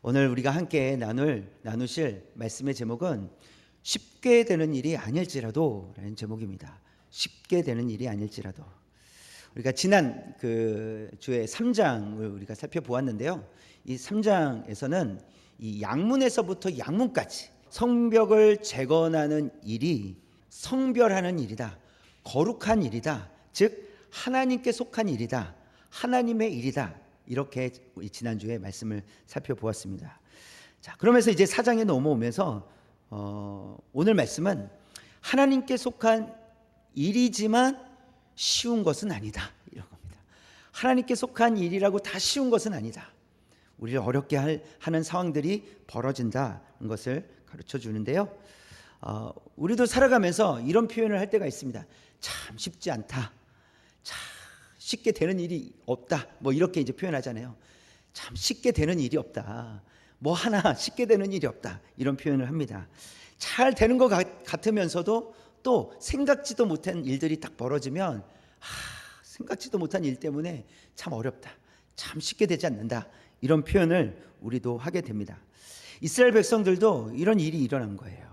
오늘 우리가 함께 나누실 말씀의 제목은 쉽게 되는 일이 아닐지라도 라는 제목입니다. 쉽게 되는 일이 아닐지라도. 우리가 지난 그 주에 3장을 우리가 살펴보았는데요. 이 3장에서는 이 양문에서부터 양문까지 성벽을 재건하는 일이 성별하는 일이다, 거룩한 일이다, 즉 하나님께 속한 일이다, 하나님의 일이다, 이렇게 지난주에 말씀을 살펴보았습니다. 자, 그러면서 이제 4장에 넘어오면서 오늘 말씀은 하나님께 속한 일이지만 쉬운 것은 아니다, 이런 겁니다. 하나님께 속한 일이라고 다 쉬운 것은 아니다. 우리를 어렵게 하는 상황들이 벌어진다는 것을 가르쳐 주는데요. 우리도 살아가면서 이런 표현을 할 때가 있습니다. 참 쉽지 않다, 참 쉽게 되는 일이 없다, 뭐 이렇게 이제 표현하잖아요. 참 쉽게 되는 일이 없다, 뭐 하나 쉽게 되는 일이 없다, 이런 표현을 합니다. 잘 되는 것 같으면서도 또 생각지도 못한 일들이 딱 벌어지면 생각지도 못한 일 때문에 참 어렵다, 참 쉽게 되지 않는다, 이런 표현을 우리도 하게 됩니다. 이스라엘 백성들도 이런 일이 일어난 거예요.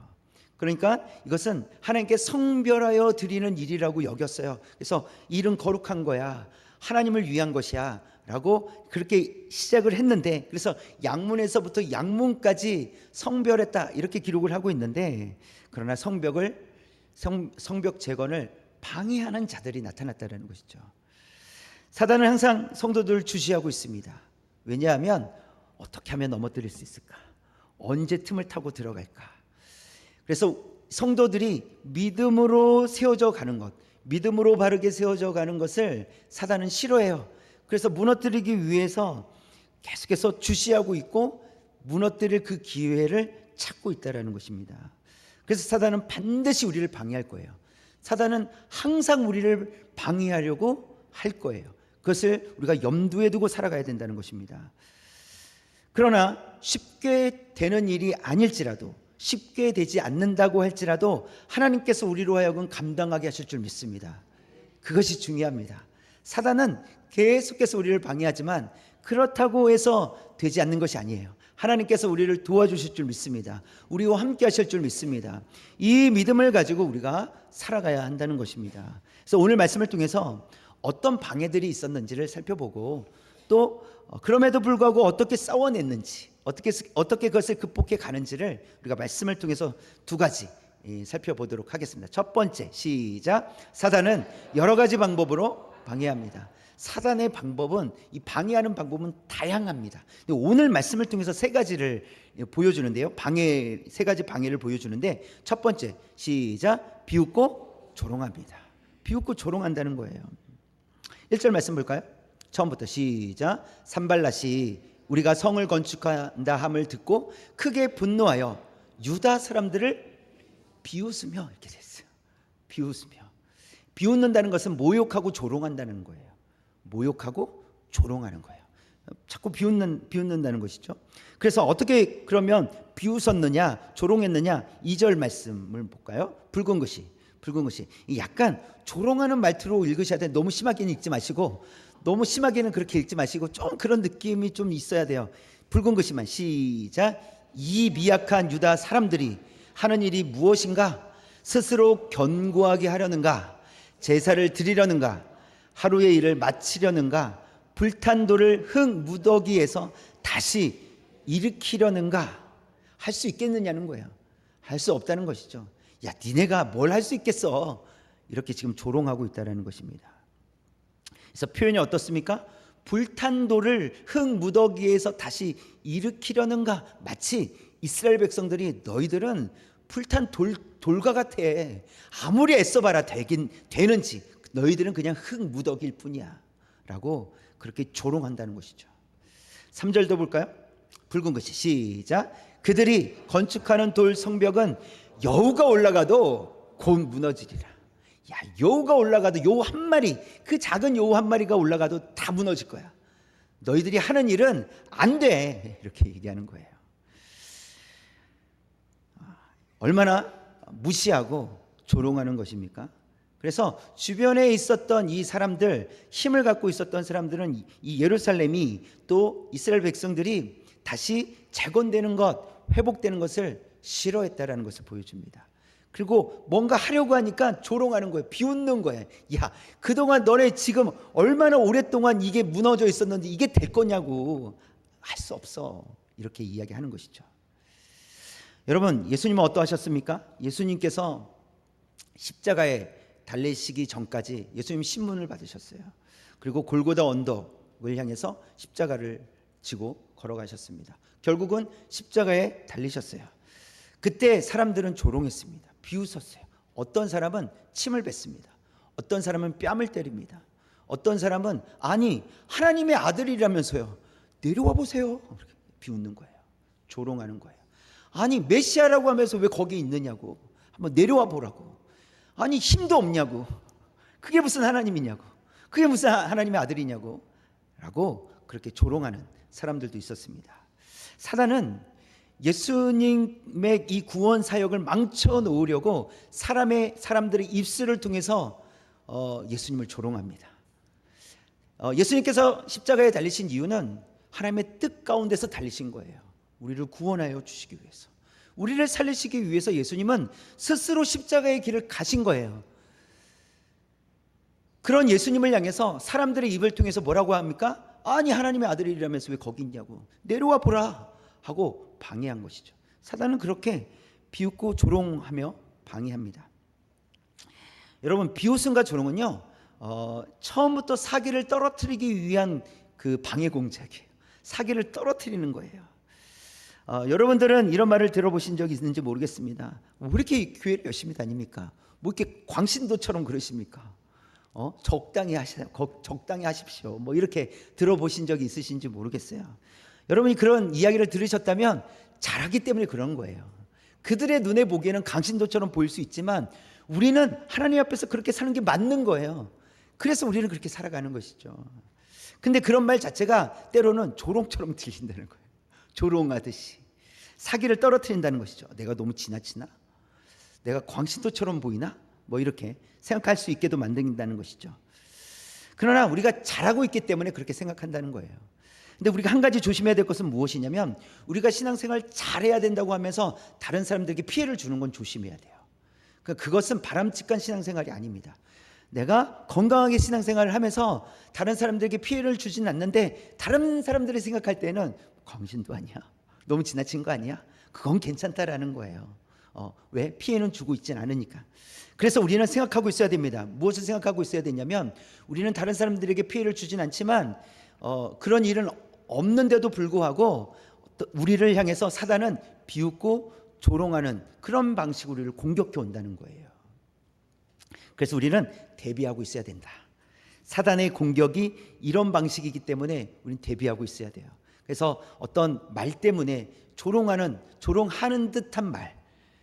그러니까 이것은 하나님께 성별하여 드리는 일이라고 여겼어요. 그래서 일은 거룩한 거야, 하나님을 위한 것이야 라고 그렇게 시작을 했는데, 그래서 양문에서부터 양문까지 성별했다, 이렇게 기록을 하고 있는데, 그러나 성벽 재건을 방해하는 자들이 나타났다는 것이죠. 사단은 항상 성도들을 주시하고 있습니다. 왜냐하면 어떻게 하면 넘어뜨릴 수 있을까, 언제 틈을 타고 들어갈까. 그래서 성도들이 믿음으로 세워져 가는 것, 믿음으로 바르게 세워져 가는 것을 사단은 싫어해요. 그래서 무너뜨리기 위해서 계속해서 주시하고 있고 무너뜨릴 그 기회를 찾고 있다는 것입니다. 그래서 사단은 반드시 우리를 방해할 거예요. 사단은 항상 우리를 방해하려고 할 거예요. 그것을 우리가 염두에 두고 살아가야 된다는 것입니다. 그러나 쉽게 되는 일이 아닐지라도, 쉽게 되지 않는다고 할지라도 하나님께서 우리로 하여금 감당하게 하실 줄 믿습니다. 그것이 중요합니다. 사단은 계속해서 우리를 방해하지만 그렇다고 해서 되지 않는 것이 아니에요. 하나님께서 우리를 도와주실 줄 믿습니다. 우리와 함께 하실 줄 믿습니다. 이 믿음을 가지고 우리가 살아가야 한다는 것입니다. 그래서 오늘 말씀을 통해서 어떤 방해들이 있었는지를 살펴보고, 또 그럼에도 불구하고 어떻게 싸워냈는지, 어떻게 그것을 극복해 가는지를 우리가 말씀을 통해서 두 가지 살펴보도록 하겠습니다. 첫 번째, 시작. 사단은 여러 가지 방법으로 방해합니다. 사단의 방법은, 이 방해하는 방법은 다양합니다. 오늘 말씀을 통해서 세 가지를 보여주는데요. 세 가지 방해를 보여주는데, 첫 번째, 시작. 비웃고 조롱합니다. 비웃고 조롱한다는 거예요. 1절 말씀 볼까요? 처음부터 시작. 산발랏이 우리가 성을 건축한다 함을 듣고 크게 분노하여 유다 사람들을 비웃으며, 이렇게 됐어요. 비웃으며. 비웃는다는 것은 모욕하고 조롱한다는 거예요. 모욕하고 조롱하는 거예요. 자꾸 비웃는다는 것이죠. 그래서 어떻게 그러면 비웃었느냐, 조롱했느냐, 2절 말씀을 볼까요? 붉은 것이 약간 조롱하는 말투로 읽으셔야 돼요. 너무 심하게는 읽지 마시고, 너무 심하게는 그렇게 읽지 마시고, 좀 그런 느낌이 좀 있어야 돼요. 붉은 것이만. 시작. 이 미약한 유다 사람들이 하는 일이 무엇인가? 스스로 견고하게 하려는가? 제사를 드리려는가? 하루의 일을 마치려는가? 불탄 돌을 흙 무더기에서 다시 일으키려는가? 할 수 있겠느냐는 거예요. 할 수 없다는 것이죠. 야, 니네가 뭘 할 수 있겠어? 이렇게 지금 조롱하고 있다는 것입니다. 그래서 표현이 어떻습니까? 불탄 돌을 흙 무더기에서 다시 일으키려는가? 마치 이스라엘 백성들이 너희들은 불탄 돌과 같아, 아무리 애써봐라 되는지, 너희들은 그냥 흙 무더기일 뿐이야 라고 그렇게 조롱한다는 것이죠. 3절도 볼까요? 붉은 것이. 시작. 그들이 건축하는 돌 성벽은 여우가 올라가도 곧 무너지리라. 야, 여우가 올라가도, 여우 한 마리, 그 작은 여우 한 마리가 올라가도 다 무너질 거야. 너희들이 하는 일은 안 돼, 이렇게 얘기하는 거예요. 얼마나 무시하고 조롱하는 것입니까? 그래서 주변에 있었던 이 사람들, 힘을 갖고 있었던 사람들은 이 예루살렘이 또 이스라엘 백성들이 다시 재건되는 것, 회복되는 것을 싫어했다라는 것을 보여줍니다. 그리고 뭔가 하려고 하니까 조롱하는 거예요. 비웃는 거예요. 야, 그동안 너네 지금 얼마나 오랫동안 이게 무너져 있었는데 이게 될 거냐고. 할 수 없어. 이렇게 이야기하는 것이죠. 여러분, 예수님은 어떠하셨습니까? 예수님께서 십자가에 달리시기 전까지 예수님 신문을 받으셨어요. 그리고 골고다 언덕을 향해서 십자가를 지고 걸어가셨습니다. 결국은 십자가에 달리셨어요. 그때 사람들은 조롱했습니다. 비웃었어요. 어떤 사람은 침을 뱉습니다. 어떤 사람은 뺨을 때립니다. 어떤 사람은 아니 하나님의 아들이라면서요, 내려와 보세요, 비웃는 거예요. 조롱하는 거예요. 아니 메시아라고 하면서 왜 거기 있느냐고, 한번 내려와 보라고. 아니 힘도 없냐고, 그게 무슨 하나님이냐고, 그게 무슨 하나님의 아들이냐고 라고 그렇게 조롱하는 사람들도 있었습니다. 사단은 예수님의 이 구원 사역을 망쳐 놓으려고 사람들의 입술을 통해서 예수님을 조롱합니다. 예수님께서 십자가에 달리신 이유는 하나님의 뜻 가운데서 달리신 거예요. 우리를 구원하여 주시기 위해서, 우리를 살리시기 위해서 예수님은 스스로 십자가의 길을 가신 거예요. 그런 예수님을 향해서 사람들의 입을 통해서 뭐라고 합니까? 아니 하나님의 아들이라면서 왜 거기 있냐고, 내려와 보라 하고 방해한 것이죠. 사단은 그렇게 비웃고 조롱하며 방해합니다. 여러분, 비웃음과 조롱은요, 처음부터 사기를 떨어뜨리기 위한 그 방해 공작이에요. 사기를 떨어뜨리는 거예요. 여러분들은 이런 말을 들어보신 적이 있는지 모르겠습니다. 왜 이렇게 교회를 열심히 다닙니까? 뭐 이렇게 광신도처럼 그러십니까? 적당히 하십시오. 뭐 이렇게 들어보신 적이 있으신지 모르겠어요. 여러분이 그런 이야기를 들으셨다면 잘하기 때문에 그런 거예요. 그들의 눈에 보기에는 강신도처럼 보일 수 있지만 우리는 하나님 앞에서 그렇게 사는 게 맞는 거예요. 그래서 우리는 그렇게 살아가는 것이죠. 근데 그런 말 자체가 때로는 조롱처럼 들린다는 거예요. 조롱하듯이 사기를 떨어뜨린다는 것이죠. 내가 너무 지나치나? 내가 광신도처럼 보이나? 뭐 이렇게 생각할 수 있게도 만든다는 것이죠. 그러나 우리가 잘하고 있기 때문에 그렇게 생각한다는 거예요. 근데 우리가 한 가지 조심해야 될 것은 무엇이냐면, 우리가 신앙생활 잘해야 된다고 하면서 다른 사람들에게 피해를 주는 건 조심해야 돼요. 그것은 바람직한 신앙생활이 아닙니다. 내가 건강하게 신앙생활을 하면서 다른 사람들에게 피해를 주진 않는데 다른 사람들이 생각할 때는 광신도 아니야, 너무 지나친 거 아니야, 그건 괜찮다라는 거예요. 왜? 피해는 주고 있진 않으니까. 그래서 우리는 생각하고 있어야 됩니다. 무엇을 생각하고 있어야 되냐면, 우리는 다른 사람들에게 피해를 주진 않지만 그런 일은 없는데도 불구하고 우리를 향해서 사단은 비웃고 조롱하는 그런 방식으로 우리를 공격해 온다는 거예요. 그래서 우리는 대비하고 있어야 된다. 사단의 공격이 이런 방식이기 때문에 우리는 대비하고 있어야 돼요. 그래서 어떤 말 때문에 조롱하는 듯한 말,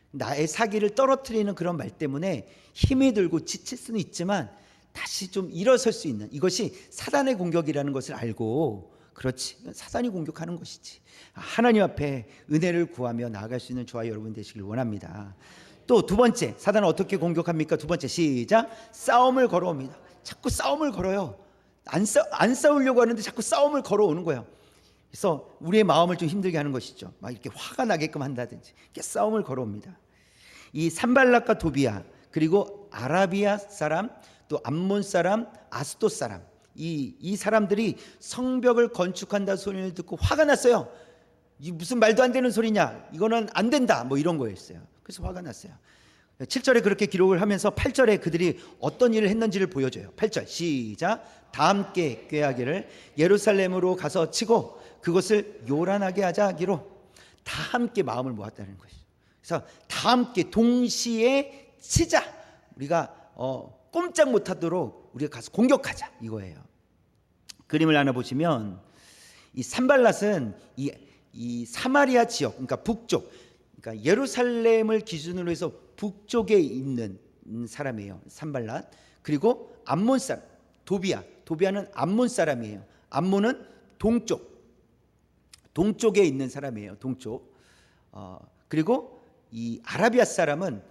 나의 사기를 떨어뜨리는 그런 말 때문에 힘이 들고 지칠 수는 있지만 다시 좀 일어설 수 있는, 이것이 사단의 공격이라는 것을 알고, 그렇지, 사단이 공격하는 것이지, 하나님 앞에 은혜를 구하며 나아갈 수 있는 저와 여러분 되시길 원합니다. 또 두 번째, 사단은 어떻게 공격합니까? 두 번째, 시작. 싸움을 걸어옵니다. 자꾸 싸움을 걸어요. 안 싸우려고 하는데 자꾸 싸움을 걸어오는 거예요. 그래서 우리의 마음을 좀 힘들게 하는 것이죠. 막 이렇게 화가 나게끔 한다든지 이렇게 싸움을 걸어옵니다. 이 산발락과 도비아, 그리고 아라비아 사람, 또 암몬 사람, 아스돗 사람, 이 사람들이 성벽을 건축한다 소리를 듣고 화가 났어요. 이 무슨 말도 안 되는 소리냐, 이거는 안 된다, 뭐 이런 거였어요. 그래서 화가 났어요. 7절에 그렇게 기록을 하면서 8절에 그들이 어떤 일을 했는지를 보여줘요. 8절 시작. 다 함께 꾀하기를 예루살렘으로 가서 치고 그것을 요란하게 하자 하기로, 다 함께 마음을 모았다는 것이죠. 그래서 다 함께 동시에 치자, 우리가 꼼짝 못하도록 우리가 가서 공격하자, 이거예요. 그림을 하나 보시면, 이 산발랏은 이 사마리아 지역, 그러니까 북쪽, 그러니까 예루살렘을 기준으로 해서 북쪽에 있는 사람이에요, 산발랏. 그리고 암몬 사람 도비아는 암몬 사람이에요. 암몬은 동쪽에 있는 사람이에요, 동쪽. 그리고 이 아라비아 사람은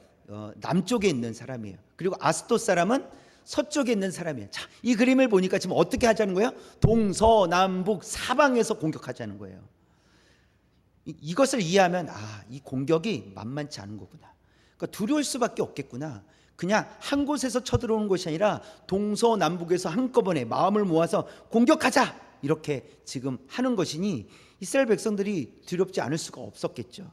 남쪽에 있는 사람이에요. 그리고 아스돗 사람은 서쪽에 있는 사람이에요. 자, 이 그림을 보니까 지금 어떻게 하자는 거예요? 동서남북 사방에서 공격하자는 거예요. 이것을 이해하면 이 공격이 만만치 않은 거구나. 그러니까 두려울 수밖에 없겠구나. 그냥 한 곳에서 쳐들어오는 것이 아니라 동서남북에서 한꺼번에 마음을 모아서 공격하자, 이렇게 지금 하는 것이니 이스라엘 백성들이 두렵지 않을 수가 없었겠죠.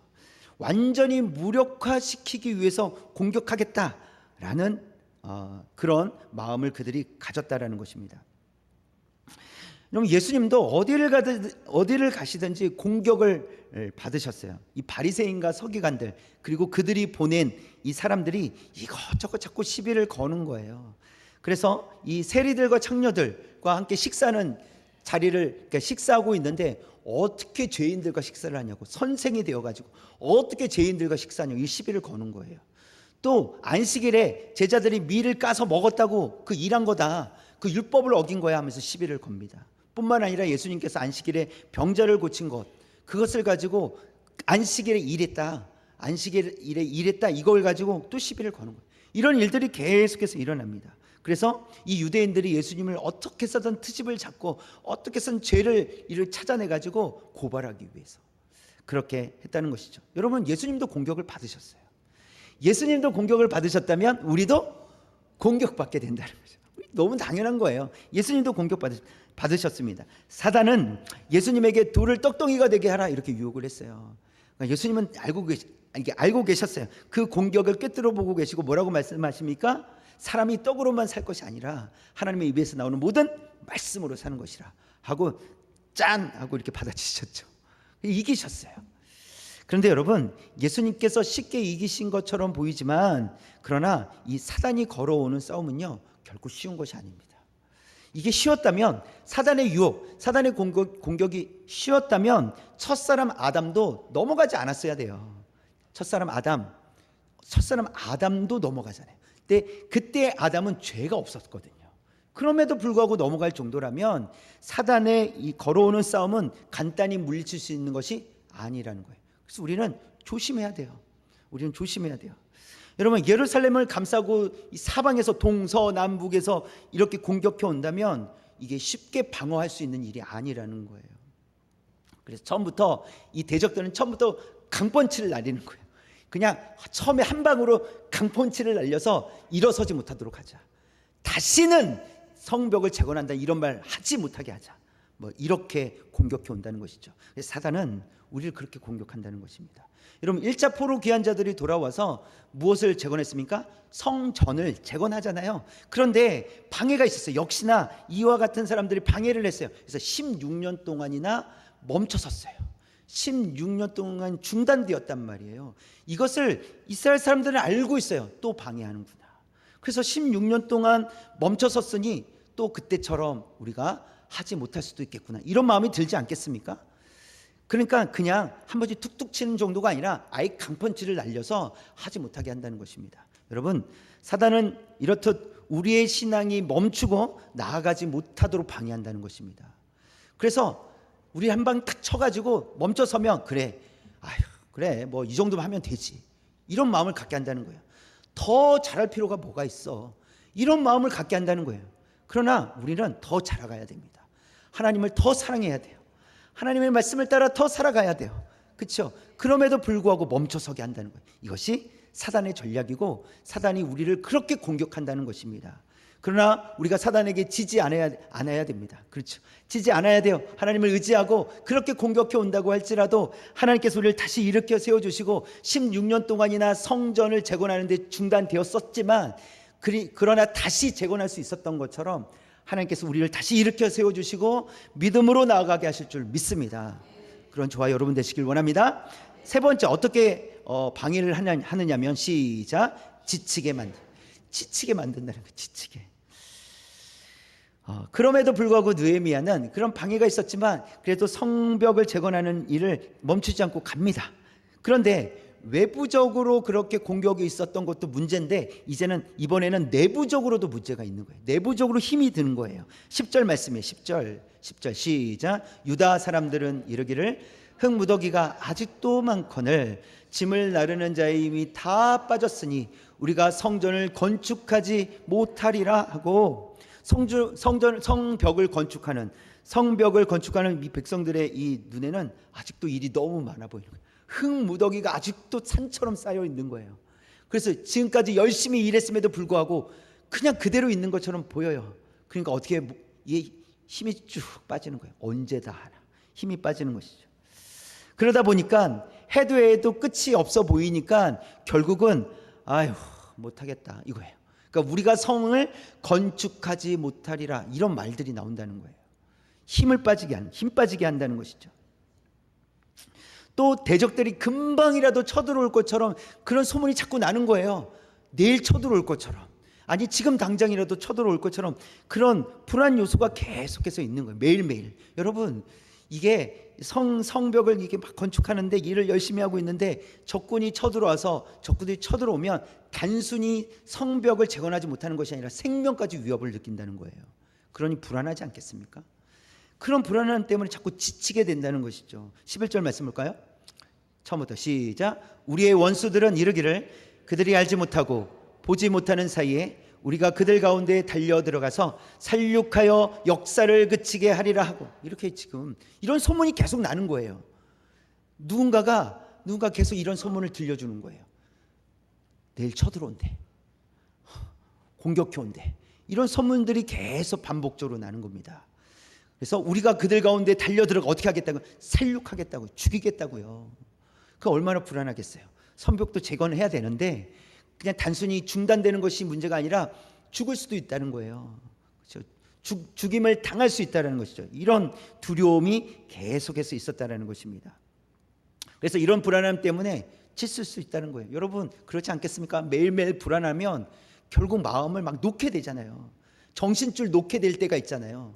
완전히 무력화시키기 위해서 공격하겠다라는 그런 마음을 그들이 가졌다라는 것입니다. 여러분, 예수님도 어디를 가시든지 공격을 받으셨어요. 이 바리새인과 서기관들, 그리고 그들이 보낸 이 사람들이 이것저것 자꾸 시비를 거는 거예요. 그래서 이 세리들과 창녀들과 함께 식사하는 자리를, 그러니까 식사하고 있는데 어떻게 죄인들과 식사를 하냐고, 선생이 되어가지고 어떻게 죄인들과 식사하냐고 이 시비를 거는 거예요. 또 안식일에 제자들이 밀을 까서 먹었다고 그 일한 거다, 그 율법을 어긴 거야 하면서 시비를 겁니다. 뿐만 아니라 예수님께서 안식일에 병자를 고친 것, 그것을 가지고 안식일에 일했다, 안식일에 일했다, 이걸 가지고 또 시비를 거는 거예요. 이런 일들이 계속해서 일어납니다. 그래서 이 유대인들이 예수님을 어떻게 해서든 트집을 잡고 어떻게 해서든 죄를 찾아내 가지고 고발하기 위해서 그렇게 했다는 것이죠. 여러분, 예수님도 공격을 받으셨어요. 예수님도 공격을 받으셨다면 우리도 공격받게 된다는 거죠. 너무 당연한 거예요. 예수님도 공격받으셨습니다. 사단은 예수님에게 돌을 떡덩이가 되게 하라, 이렇게 유혹을 했어요. 그러니까 예수님은 알고 계셨어요. 그 공격을 꿰뚫어 보고 계시고 뭐라고 말씀하십니까? 사람이 떡으로만 살 것이 아니라 하나님의 입에서 나오는 모든 말씀으로 사는 것이라 하고 짠 하고 이렇게 받아치셨죠. 이기셨어요. 그런데 여러분, 예수님께서 쉽게 이기신 것처럼 보이지만 그러나 이 사단이 걸어오는 싸움은요, 결코 쉬운 것이 아닙니다. 이게 쉬웠다면, 사단의 유혹, 사단의 공격이 쉬웠다면 첫사람 아담도 넘어가지 않았어야 돼요. 첫사람 아담도 넘어가잖아요. 근데 그때 아담은 죄가 없었거든요. 그럼에도 불구하고 넘어갈 정도라면 사단의 이 걸어오는 싸움은 간단히 물리칠 수 있는 것이 아니라는 거예요. 그래서 우리는 조심해야 돼요. 여러분, 예루살렘을 감싸고 이 사방에서 동서남북에서 이렇게 공격해 온다면 이게 쉽게 방어할 수 있는 일이 아니라는 거예요. 그래서 처음부터 이 대적들은 처음부터 강펀치를 날리는 거예요. 그냥 처음에 한 방으로 강펀치를 날려서 일어서지 못하도록 하자. 다시는 성벽을 재건한다, 이런 말 하지 못하게 하자. 뭐 이렇게 공격해 온다는 것이죠. 사단은 우리를 그렇게 공격한다는 것입니다. 여러분, 1차 포로 귀환 자들이 돌아와서 무엇을 재건했습니까? 성전을 재건하잖아요. 그런데 방해가 있었어요. 역시나 이와 같은 사람들이 방해를 했어요. 그래서 16년 동안이나 멈춰섰어요. 16년 동안 중단되었단 말이에요. 이것을 이스라엘 사람들은 알고 있어요. 또 방해하는구나. 그래서 16년 동안 멈춰섰으니 또 그때처럼 우리가 하지 못할 수도 있겠구나, 이런 마음이 들지 않겠습니까? 그러니까 그냥 한 번씩 툭툭 치는 정도가 아니라 아예 강펀치를 날려서 하지 못하게 한다는 것입니다. 여러분, 사단은 이렇듯 우리의 신앙이 멈추고 나아가지 못하도록 방해한다는 것입니다. 그래서 우리 한 방 탁 쳐가지고 멈춰서면 그래 뭐 이 정도만 하면 되지, 이런 마음을 갖게 한다는 거예요. 더 잘할 필요가 뭐가 있어, 이런 마음을 갖게 한다는 거예요. 그러나 우리는 더 자라가야 됩니다. 하나님을 더 사랑해야 돼요. 하나님의 말씀을 따라 더 살아가야 돼요. 그렇죠? 그럼에도 불구하고 멈춰서게 한다는 거예요. 이것이 사단의 전략이고 사단이 우리를 그렇게 공격한다는 것입니다. 그러나 우리가 사단에게 지지 않아야 됩니다. 그렇죠? 지지 않아야 돼요. 하나님을 의지하고 그렇게 공격해 온다고 할지라도 하나님께서 우리를 다시 일으켜 세워주시고 16년 동안이나 성전을 재건하는 데 중단되었었지만 그러나 다시 재건할 수 있었던 것처럼 하나님께서 우리를 다시 일으켜 세워주시고 믿음으로 나아가게 하실 줄 믿습니다. 그런 저와 여러분 되시길 원합니다. 세 번째, 어떻게 방해를 하느냐면 시작, 지치게 만든다는 거예요. 지치게. 그럼에도 불구하고 느헤미야는 그런 방해가 있었지만 그래도 성벽을 재건하는 일을 멈추지 않고 갑니다. 그런데 외부적으로 그렇게 공격이 있었던 것도 문제인데 이번에는 내부적으로도 문제가 있는 거예요. 내부적으로 힘이 드는 거예요. 10절 말씀이에요. 10절 시작. 유다 사람들은 이르기를 흙무더기가 아직도 많거늘 짐을 나르는 자의 힘이 다 빠졌으니 우리가 성전을 건축하지 못하리라 하고 성벽을 건축하는 이 백성들의 이 눈에는 아직도 일이 너무 많아 보이는 거예요. 흙무더기가 아직도 산처럼 쌓여 있는 거예요. 그래서 지금까지 열심히 일했음에도 불구하고 그냥 그대로 있는 것처럼 보여요. 그러니까 어떻게 힘이 쭉 빠지는 거예요. 언제 다 하나 힘이 빠지는 것이죠. 그러다 보니까 해도 끝이 없어 보이니까 결국은 아휴 못하겠다 이거예요. 그러니까 우리가 성을 건축하지 못하리라 이런 말들이 나온다는 거예요. 힘 빠지게 한다는 것이죠. 또 대적들이 금방이라도 쳐들어올 것처럼 그런 소문이 자꾸 나는 거예요. 내일 쳐들어올 것처럼, 아니 지금 당장이라도 쳐들어올 것처럼 그런 불안 요소가 계속해서 있는 거예요. 매일매일. 여러분 이게 성벽을 이게 막 건축하는데 일을 열심히 하고 있는데 적군이 쳐들어오면 단순히 성벽을 재건하지 못하는 것이 아니라 생명까지 위협을 느낀다는 거예요. 그러니 불안하지 않겠습니까? 그런 불안함 때문에 자꾸 지치게 된다는 것이죠. 11절 말씀 볼까요? 처음부터 시작. 우리의 원수들은 이르기를 그들이 알지 못하고 보지 못하는 사이에 우리가 그들 가운데 달려 들어가서 살육하여 역사를 그치게 하리라 하고, 이렇게 지금 이런 소문이 계속 나는 거예요. 누군가 계속 이런 소문을 들려주는 거예요. 내일 쳐들어온대, 공격해 온대, 이런 소문들이 계속 반복적으로 나는 겁니다. 그래서 우리가 그들 가운데 달려들어가 어떻게 하겠다고? 살육하겠다고, 죽이겠다고요. 그 얼마나 불안하겠어요. 성벽도 재건해야 되는데 그냥 단순히 중단되는 것이 문제가 아니라 죽을 수도 있다는 거예요. 그렇죠? 죽임을 당할 수 있다는 것이죠. 이런 두려움이 계속해서 있었다는 것입니다. 그래서 이런 불안함 때문에 지칠 수 있다는 거예요. 여러분 그렇지 않겠습니까? 매일매일 불안하면 결국 마음을 막 놓게 되잖아요. 정신줄 놓게 될 때가 있잖아요.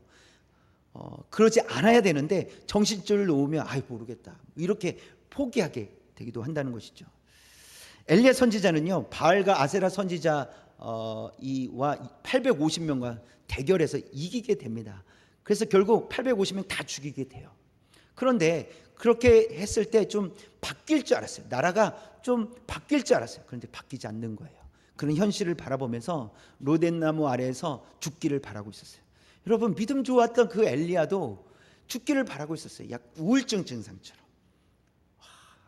그러지 않아야 되는데 정신줄을 놓으면 모르겠다 이렇게 포기하게 되기도 한다는 것이죠. 엘리야 선지자는요 바알과 아세라 선지자 와 850명과 대결해서 이기게 됩니다. 그래서 결국 850명 다 죽이게 돼요. 그런데 그렇게 했을 때 좀 바뀔 줄 알았어요. 나라가 좀 바뀔 줄 알았어요. 그런데 바뀌지 않는 거예요. 그런 현실을 바라보면서 로덴나무 아래에서 죽기를 바라고 있었어요. 여러분 믿음 좋았던 그 엘리야도 죽기를 바라고 있었어요. 약 우울증 증상처럼.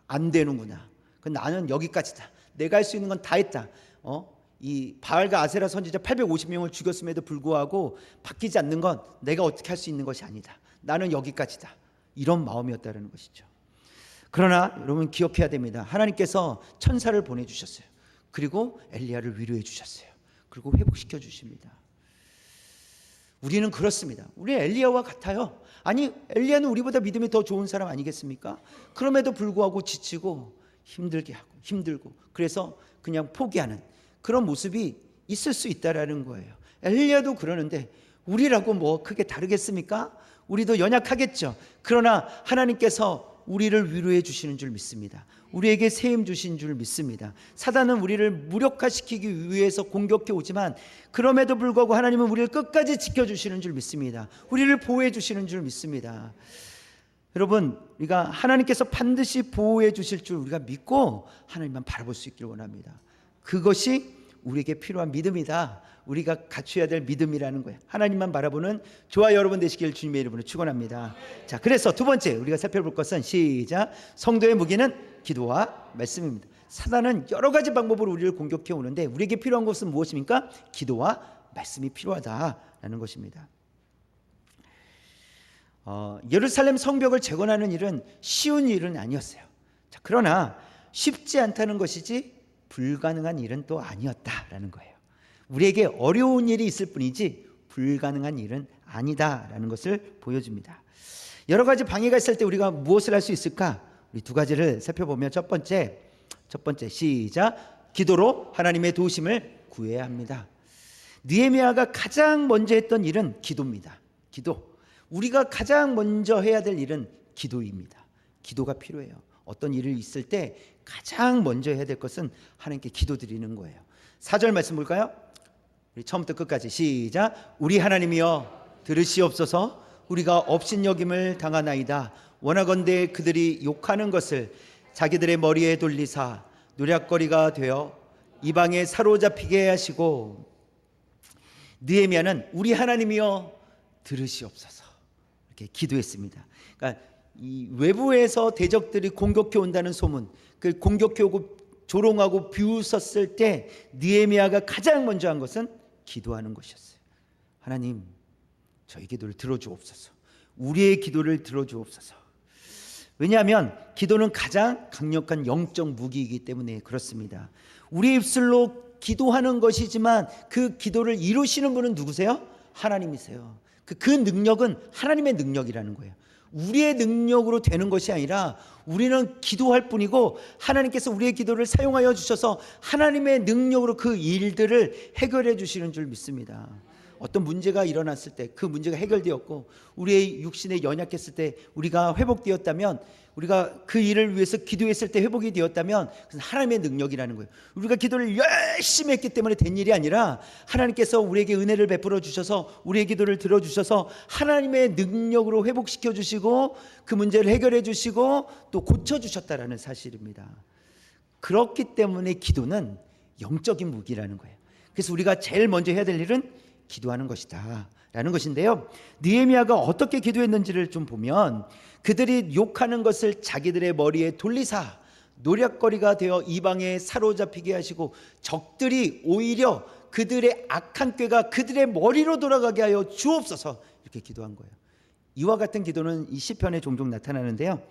안 되는구나. 나는 여기까지다. 내가 할 수 있는 건 다 했다. 이 바알과 아세라 선지자 850명을 죽였음에도 불구하고 바뀌지 않는 건 내가 어떻게 할 수 있는 것이 아니다. 나는 여기까지다. 이런 마음이었다는 것이죠. 그러나 여러분 기억해야 됩니다. 하나님께서 천사를 보내주셨어요. 그리고 엘리야를 위로해 주셨어요. 그리고 회복시켜 주십니다. 우리는 그렇습니다. 우리 엘리야와 같아요. 아니 엘리야는 우리보다 믿음이 더 좋은 사람 아니겠습니까? 그럼에도 불구하고 지치고 힘들고 그래서 그냥 포기하는 그런 모습이 있을 수 있다라는 거예요. 엘리야도 그러는데 우리라고 뭐 크게 다르겠습니까? 우리도 연약하겠죠. 그러나 하나님께서 우리를 위로해 주시는 줄 믿습니다. 우리에게 세임 주신 줄 믿습니다. 사단은 우리를 무력화시키기 위해서 공격해 오지만 그럼에도 불구하고 하나님은 우리를 끝까지 지켜주시는 줄 믿습니다. 우리를 보호해 주시는 줄 믿습니다. 여러분 우리가 하나님께서 반드시 보호해 주실 줄 우리가 믿고 하나님만 바라볼 수 있기를 원합니다. 그것이 우리에게 필요한 믿음이다. 우리가 갖춰야 될 믿음이라는 거예요. 하나님만 바라보는 저와 여러분 되시길 주님의 이름으로 축원합니다. 자, 그래서 두 번째 우리가 살펴볼 것은 시작. 성도의 무기는 기도와 말씀입니다. 사단은 여러 가지 방법으로 우리를 공격해 오는데 우리에게 필요한 것은 무엇입니까? 기도와 말씀이 필요하다라는 것입니다. 예루살렘 성벽을 재건하는 일은 쉬운 일은 아니었어요. 자, 그러나 쉽지 않다는 것이지 불가능한 일은 또 아니었다라는 거예요. 우리에게 어려운 일이 있을 뿐이지 불가능한 일은 아니다라는 것을 보여줍니다. 여러 가지 방해가 있을 때 우리가 무엇을 할 수 있을까? 우리 두 가지를 살펴보면 첫 번째 시작. 기도로 하나님의 도우심을 구해야 합니다. 느헤미야가 가장 먼저 했던 일은 기도입니다. 기도. 우리가 가장 먼저 해야 될 일은 기도입니다. 기도가 필요해요. 어떤 일이 있을 때 가장 먼저 해야 될 것은 하나님께 기도드리는 거예요. 4절 말씀 볼까요? 우리 처음부터 끝까지 시작. 우리 하나님이여 들으시옵소서. 우리가 업신여김을 당하나이다. 원하건대 그들이 욕하는 것을 자기들의 머리에 돌리사 노략거리가 되어 이방에 사로잡히게 하시고 느헤미야는 우리 하나님이여 들으시옵소서 이렇게 기도했습니다. 그러니까 이 외부에서 대적들이 공격해 온다는 소문, 그 공격해 오고 조롱하고 비웃었을 때 느헤미야가 가장 먼저 한 것은 기도하는 것이었어요. 하나님, 저희 기도를 들어주옵소서. 우리의 기도를 들어주옵소서. 왜냐하면 기도는 가장 강력한 영적 무기이기 때문에 그렇습니다. 우리 입술로 기도하는 것이지만 그 기도를 이루시는 분은 누구세요? 하나님이세요. 그 능력은 하나님의 능력이라는 거예요. 우리의 능력으로 되는 것이 아니라 우리는 기도할 뿐이고 하나님께서 우리의 기도를 사용하여 주셔서 하나님의 능력으로 그 일들을 해결해 주시는 줄 믿습니다. 어떤 문제가 일어났을 때 그 문제가 해결되었고 우리의 육신에 연약했을 때 우리가 회복되었다면, 우리가 그 일을 위해서 기도했을 때 회복이 되었다면 그것은 하나님의 능력이라는 거예요. 우리가 기도를 열심히 했기 때문에 된 일이 아니라 하나님께서 우리에게 은혜를 베풀어 주셔서 우리의 기도를 들어주셔서 하나님의 능력으로 회복시켜 주시고 그 문제를 해결해 주시고 또 고쳐주셨다라는 사실입니다. 그렇기 때문에 기도는 영적인 무기라는 거예요. 그래서 우리가 제일 먼저 해야 될 일은 기도하는 것이다 라는 것인데요, 느헤미야가 어떻게 기도했는지를 좀 보면 그들이 욕하는 것을 자기들의 머리에 돌리사 노략거리가 되어 이방에 사로잡히게 하시고 적들이 오히려 그들의 악한 꾀가 그들의 머리로 돌아가게 하여 주옵소서 이렇게 기도한 거예요. 이와 같은 기도는 이 시편에 종종 나타나는데요,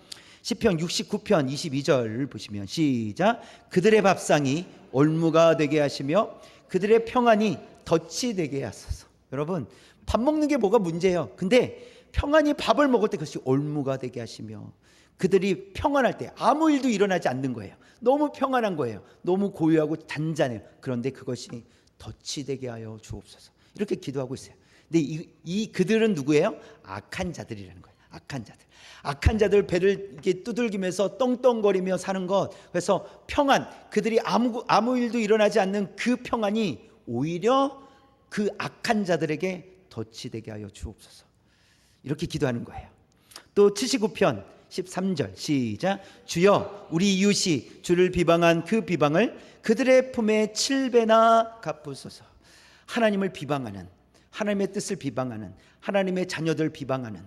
시편 69편 22절 보시면 시작. 그들의 밥상이 올무가 되게 하시며 그들의 평안이 덫이 되게 하소서. 여러분, 밥 먹는 게 뭐가 문제예요? 근데 평안히 밥을 먹을 때 그것이 올무가 되게 하시며 그들이 평안할 때 아무 일도 일어나지 않는 거예요. 너무 평안한 거예요. 너무 고요하고 단단해요. 그런데 그것이 덫이 되게 하여 주옵소서 이렇게 기도하고 있어요. 근데 이 그들은 누구예요? 악한 자들이라는 거예요. 악한 자들. 악한 자들 배를 이렇게 두들기면서 떵떵거리며 사는 것. 그래서 평안, 그들이 아무 일도 일어나지 않는 그 평안이 오히려 그 악한 자들에게 덫이 되게 하여 주옵소서 이렇게 기도하는 거예요. 또 79편 13절 시작. 주여 우리 이웃이 주를 비방한 그 비방을 그들의 품에 7배나 갚으소서. 하나님을 비방하는, 하나님의 뜻을 비방하는, 하나님의 자녀들 비방하는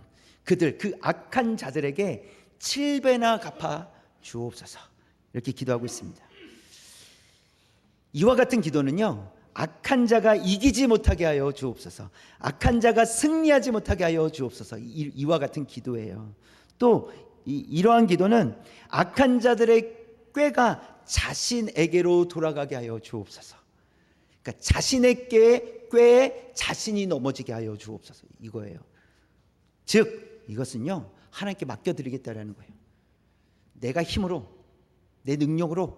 그들, 그 악한 자들에게 7배나 갚아 주옵소서 이렇게 기도하고 있습니다. 이와 같은 기도는요, 악한 자가 이기지 못하게 하여 주옵소서, 악한 자가 승리하지 못하게 하여 주옵소서, 이와 같은 기도예요. 또 이러한 기도는 악한 자들의 꾀가 자신에게로 돌아가게 하여 주옵소서. 그러니까 자신의 꾀에 자신이 넘어지게 하여 주옵소서 이거예요. 즉 이것은요, 하나님께 맡겨드리겠다라는 거예요. 내가 힘으로, 내 능력으로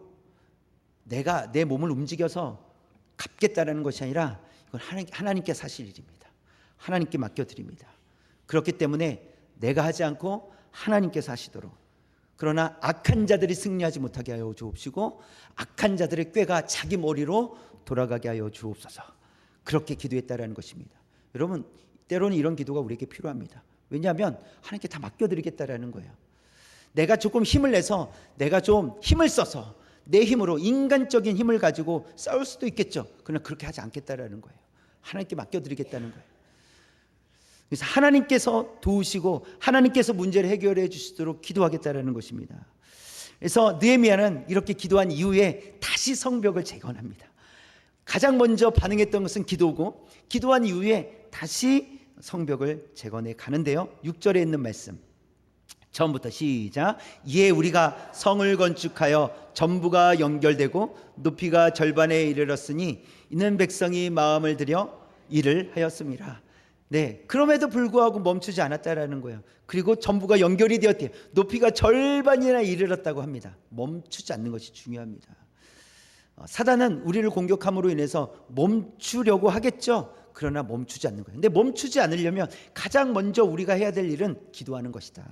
내가 내 몸을 움직여서 갚겠다라는 것이 아니라 이건 하나님께서 하실 일입니다. 하나님께 맡겨드립니다. 그렇기 때문에 내가 하지 않고 하나님께서 하시도록, 그러나 악한 자들이 승리하지 못하게 하여 주옵시고 악한 자들의 꾀가 자기 머리로 돌아가게 하여 주옵소서 그렇게 기도했다라는 것입니다. 여러분, 때로는 이런 기도가 우리에게 필요합니다. 왜냐하면 하나님께 다 맡겨드리겠다라는 거예요. 내가 조금 힘을 내서, 내가 좀 힘을 써서 내 힘으로, 인간적인 힘을 가지고 싸울 수도 있겠죠. 그러나 그렇게 하지 않겠다라는 거예요. 하나님께 맡겨드리겠다는 거예요. 그래서 하나님께서 도우시고 하나님께서 문제를 해결해 주시도록 기도하겠다라는 것입니다. 그래서 느헤미야는 이렇게 기도한 이후에 다시 성벽을 재건합니다. 가장 먼저 반응했던 것은 기도고, 기도한 이후에 다시 성벽을 재건해 가는데요, 6절에 있는 말씀 처음부터 시작. 이에 우리가 성을 건축하여 전부가 연결되고 높이가 절반에 이르렀으니 이는 백성이 마음을 들여 일을 하였습니다. 네, 그럼에도 불구하고 멈추지 않았다라는 거예요. 그리고 전부가 연결이 되었대요. 높이가 절반이나 이르렀다고 합니다. 멈추지 않는 것이 중요합니다. 사단은 우리를 공격함으로 인해서 멈추려고 하겠죠. 그러나 멈추지 않는 거예요. 근데 멈추지 않으려면 가장 먼저 우리가 해야 될 일은 기도하는 것이다.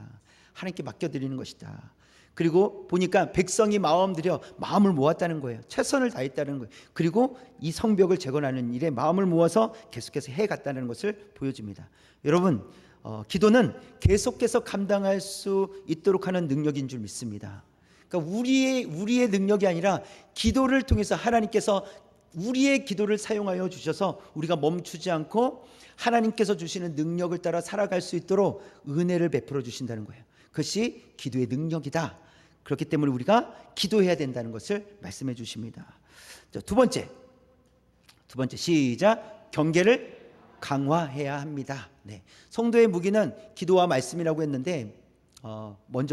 하나님께 맡겨드리는 것이다. 그리고 보니까 백성이 마음을 모았다는 거예요. 최선을 다했다는 거예요. 그리고 이 성벽을 재건하는 일에 마음을 모아서 계속해서 해갔다는 것을 보여줍니다. 여러분, 기도는 계속해서 감당할 수 있도록 하는 능력인 줄 믿습니다. 그러니까 우리의 능력이 아니라 기도를 통해서 하나님께서 우리의 기도를 사용하여 주셔서 우리가 멈추지 않고 하나님께서 주시는 능력을 따라 살아갈 수 있도록 은혜를 베풀어 주신다는 거예요. 그것이 기도의 능력이다. 그렇기 때문에 우리가 기도해야 된다는 것을 말씀해 주십니다. 자, 두 번째 시작. 경계를 강화해야 합니다. 네. 성도의 무기는 기도와 말씀이라고 했는데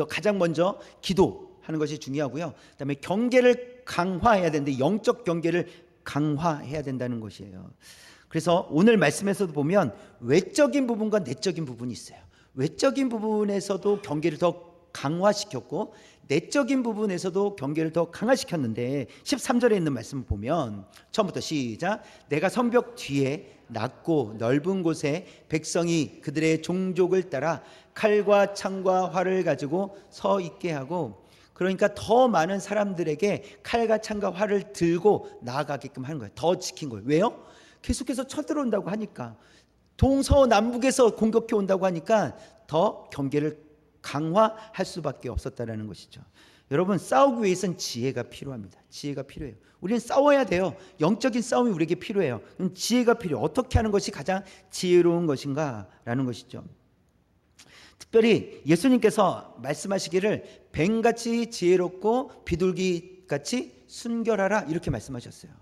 가장 먼저 기도하는 것이 중요하고요. 그다음에 경계를 강화해야 되는데 영적 경계를 강화해야 된다는 것이에요. 그래서 오늘 말씀에서도 보면 외적인 부분과 내적인 부분이 있어요. 외적인 부분에서도 경계를 더 강화시켰고 내적인 부분에서도 경계를 더 강화시켰는데 13절에 있는 말씀을 보면 처음부터 시작. 내가 성벽 뒤에 낮고 넓은 곳에 백성이 그들의 종족을 따라 칼과 창과 활을 가지고 서 있게 하고, 그러니까 더 많은 사람들에게 칼과 창과 활을 들고 나아가게끔 하는 거예요. 더 지킨 거예요. 왜요? 계속해서 쳐들어온다고 하니까, 동서남북에서 공격해 온다고 하니까 더 경계를 강화할 수밖에 없었다라는 것이죠. 여러분, 싸우기 위해서는 지혜가 필요합니다. 지혜가 필요해요. 우리는 싸워야 돼요. 영적인 싸움이 우리에게 필요해요. 지혜가 필요해요. 어떻게 하는 것이 가장 지혜로운 것인가 라는 것이죠. 특별히 예수님께서 말씀하시기를 뱀같이 지혜롭고 비둘기같이 순결하라 이렇게 말씀하셨어요.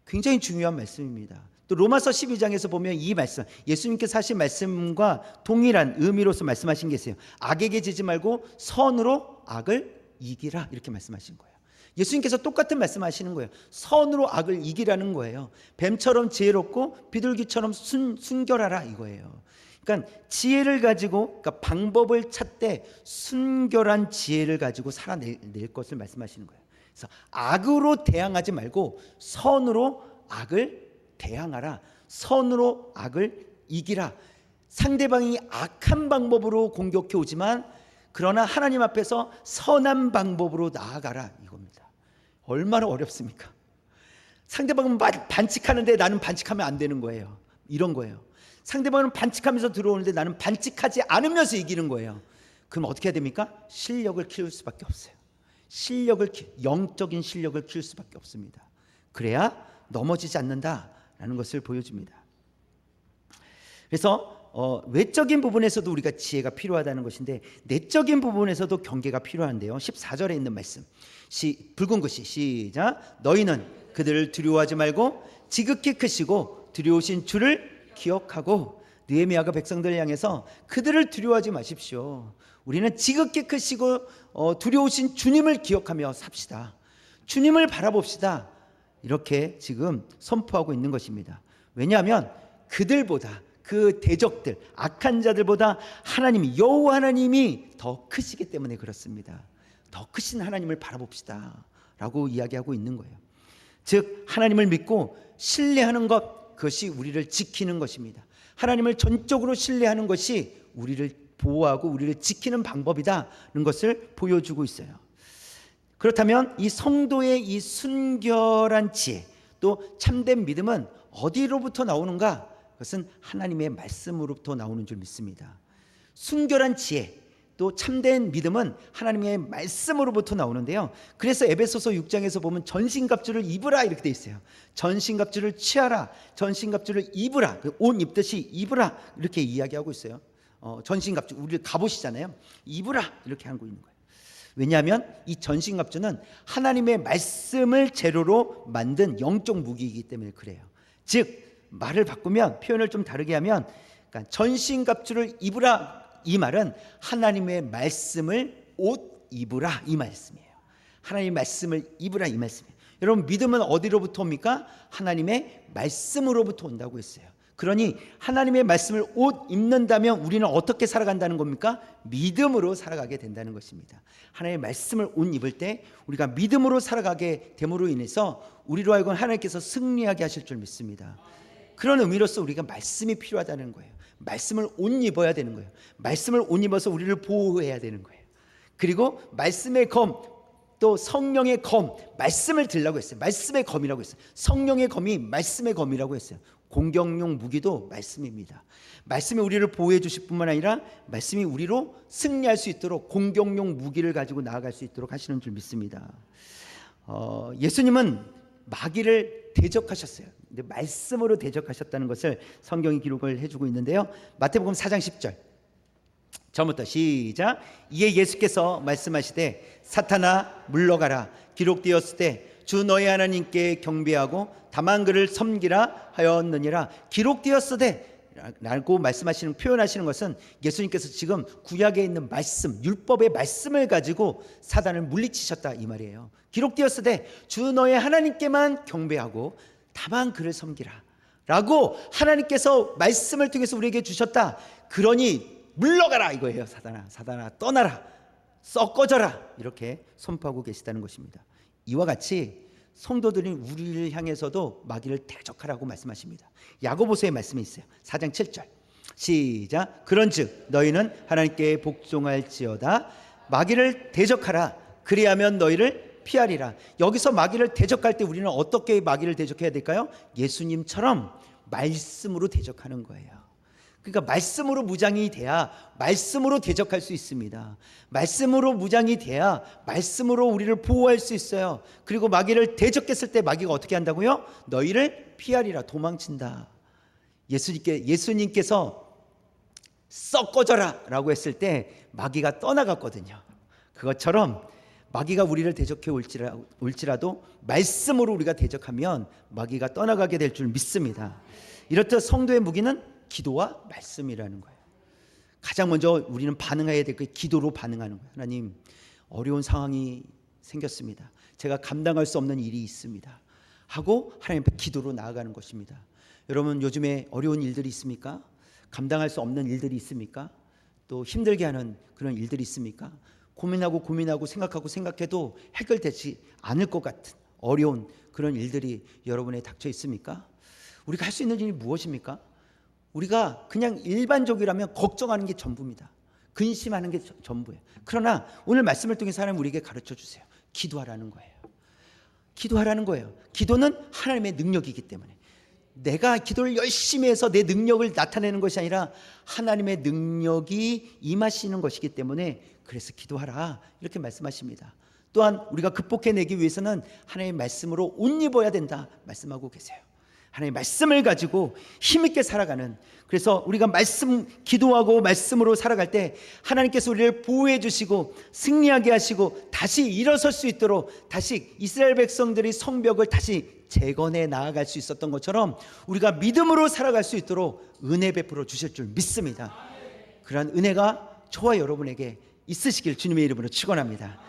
굉장히 중요한 말씀입니다. 또 로마서 12장에서 보면 이 말씀, 예수님께서 하신 말씀과 동일한 의미로서 말씀하신 게 있어요. 악에게 지지 말고 선으로 악을 이기라 이렇게 말씀하신 거예요. 예수님께서 똑같은 말씀하시는 거예요. 선으로 악을 이기라는 거예요. 뱀처럼 지혜롭고 비둘기처럼 순결하라 이거예요. 그러니까 지혜를 가지고, 그러니까 방법을 찾되 순결한 지혜를 가지고 살아낼 것을 말씀하시는 거예요. 그래서 악으로 대항하지 말고 선으로 악을 대항하라. 선으로 악을 이기라. 상대방이 악한 방법으로 공격해 오지만 그러나 하나님 앞에서 선한 방법으로 나아가라 이겁니다. 얼마나 어렵습니까? 상대방은 반칙하는데 나는 반칙하면 안 되는 거예요. 이런 거예요. 상대방은 반칙하면서 들어오는데 나는 반칙하지 않으면서 이기는 거예요. 그럼 어떻게 해야 됩니까? 실력을 키울 수밖에 없어요. 영적인 실력을 키울 수밖에 없습니다. 그래야 넘어지지 않는다라는 것을 보여줍니다. 그래서 외적인 부분에서도 우리가 지혜가 필요하다는 것인데 내적인 부분에서도 경계가 필요한데요. 14절에 있는 말씀, 붉은 글씨 시작. 너희는 그들을 두려워하지 말고 지극히 크시고 두려우신 주를 기억하고, 느헤미야가 백성들을 향해서 그들을 두려워하지 마십시오. 우리는 지극히 크시고 두려우신 주님을 기억하며 삽시다. 주님을 바라봅시다. 이렇게 지금 선포하고 있는 것입니다. 왜냐하면 그들보다, 그 대적들, 악한 자들보다 하나님이, 여호와 하나님이 더 크시기 때문에 그렇습니다. 더 크신 하나님을 바라봅시다 라고 이야기하고 있는 거예요. 즉 하나님을 믿고 신뢰하는 것, 그것이 우리를 지키는 것입니다. 하나님을 전적으로 신뢰하는 것이 우리를 보호하고 우리를 지키는 방법이다는 것을 보여주고 있어요. 그렇다면 이 성도의 이 순결한 지혜, 또 참된 믿음은 어디로부터 나오는가? 그것은 하나님의 말씀으로부터 나오는 줄 믿습니다. 순결한 지혜, 또 참된 믿음은 하나님의 말씀으로부터 나오는데요. 그래서 에베소서 6장에서 보면 전신갑주를 입으라 이렇게 돼 있어요. 전신갑주를 취하라, 전신갑주를 입으라, 옷 입듯이 입으라 이렇게 이야기하고 있어요. 전신갑주, 우리 갑옷이잖아요. 입으라 이렇게 하고 있는 거예요. 왜냐하면 이 전신갑주는 하나님의 말씀을 재료로 만든 영적 무기이기 때문에 그래요. 즉 말을 바꾸면, 표현을 좀 다르게 하면, 그러니까 전신갑주를 입으라 이 말은 하나님의 말씀을 옷 입으라 이 말씀이에요. 하나님의 말씀을 입으라 이 말씀이에요. 여러분, 믿음은 어디로부터 옵니까? 하나님의 말씀으로부터 온다고 했어요. 그러니 하나님의 말씀을 옷 입는다면 우리는 어떻게 살아간다는 겁니까? 믿음으로 살아가게 된다는 것입니다. 하나님의 말씀을 옷 입을 때 우리가 믿음으로 살아가게 됨으로 인해서 우리로 하여금 하나님께서 승리하게 하실 줄 믿습니다. 그런 의미로서 우리가 말씀이 필요하다는 거예요. 말씀을 옷 입어야 되는 거예요. 말씀을 옷 입어서 우리를 보호해야 되는 거예요. 그리고 말씀의 검, 또 성령의 검, 말씀을 들라고 했어요. 말씀의 검이라고 했어요. 성령의 검이 말씀의 검이라고 했어요. 공격용 무기도 말씀입니다. 말씀이 우리를 보호해 주실 뿐만 아니라 말씀이 우리로 승리할 수 있도록 공격용 무기를 가지고 나아갈 수 있도록 하시는 줄 믿습니다. 예수님은 마귀를 대적하셨어요. 근데 말씀으로 대적하셨다는 것을 성경이 기록을 해주고 있는데요. 마태복음 4장 10절 처음부터 시작. 이에 예수께서 말씀하시되 사탄아 물러가라. 기록되었을 때 주 너희 하나님께 경배하고 다만 그를 섬기라 하였느니라. 기록되었으되 라고 말씀하시는 표현하시는 것은 예수님께서 지금 구약에 있는 말씀, 율법의 말씀을 가지고 사단을 물리치셨다 이 말이에요. 기록되었으되 주 너희 하나님께만 경배하고 다만 그를 섬기라 라고 하나님께서 말씀을 통해서 우리에게 주셨다. 그러니 물러가라 이거예요. 사단아 떠나라, 썩어져라, 이렇게 선포하고 계시다는 것입니다. 이와 같이 성도들이 우리를 향해서도 마귀를 대적하라고 말씀하십니다. 야고보서의 말씀이 있어요. 4장 7절 시작. 그런즉 너희는 하나님께 복종할지어다. 마귀를 대적하라. 그리하면 너희를 피하리라. 여기서 마귀를 대적할 때 우리는 어떻게 마귀를 대적해야 될까요? 예수님처럼 말씀으로 대적하는 거예요. 그러니까 말씀으로 무장이 돼야 말씀으로 대적할 수 있습니다. 말씀으로 무장이 돼야 말씀으로 우리를 보호할 수 있어요. 그리고 마귀를 대적했을 때 마귀가 어떻게 한다고요? 너희를 피하리라, 도망친다. 예수님께서 썩어져라 라고 했을 때 마귀가 떠나갔거든요. 그것처럼 마귀가 우리를 대적해 올지라도 말씀으로 우리가 대적하면 마귀가 떠나가게 될 줄 믿습니다. 이렇듯 성도의 무기는 기도와 말씀이라는 거예요. 가장 먼저 우리는 반응해야 될 게 기도로 반응하는 거예요. 하나님, 어려운 상황이 생겼습니다. 제가 감당할 수 없는 일이 있습니다 하고 하나님 앞에 기도로 나아가는 것입니다. 여러분, 요즘에 어려운 일들이 있습니까? 감당할 수 없는 일들이 있습니까? 또 힘들게 하는 그런 일들이 있습니까? 고민하고 생각해도 해결되지 않을 것 같은 어려운 그런 일들이 여러분에 닥쳐 있습니까? 우리가 할 수 있는 일이 무엇입니까? 우리가 그냥 일반적이라면 걱정하는 게 전부입니다. 근심하는 게 전부예요. 그러나 오늘 말씀을 통해서 하나님 우리에게 가르쳐 주세요. 기도하라는 거예요. 기도하라는 거예요. 기도는 하나님의 능력이기 때문에 내가 기도를 열심히 해서 내 능력을 나타내는 것이 아니라 하나님의 능력이 임하시는 것이기 때문에 그래서 기도하라 이렇게 말씀하십니다. 또한 우리가 극복해내기 위해서는 하나님의 말씀으로 옷 입어야 된다 말씀하고 계세요. 하나님의 말씀을 가지고 힘있게 살아가는, 그래서 우리가 기도하고 말씀으로 살아갈 때 하나님께서 우리를 보호해 주시고 승리하게 하시고 다시 일어설 수 있도록 다시 이스라엘 백성들이 성벽을 다시 재건해 나아갈 수 있었던 것처럼 우리가 믿음으로 살아갈 수 있도록 은혜 베풀어 주실 줄 믿습니다. 그러한 은혜가 저와 여러분에게 있으시길 주님의 이름으로 축원합니다.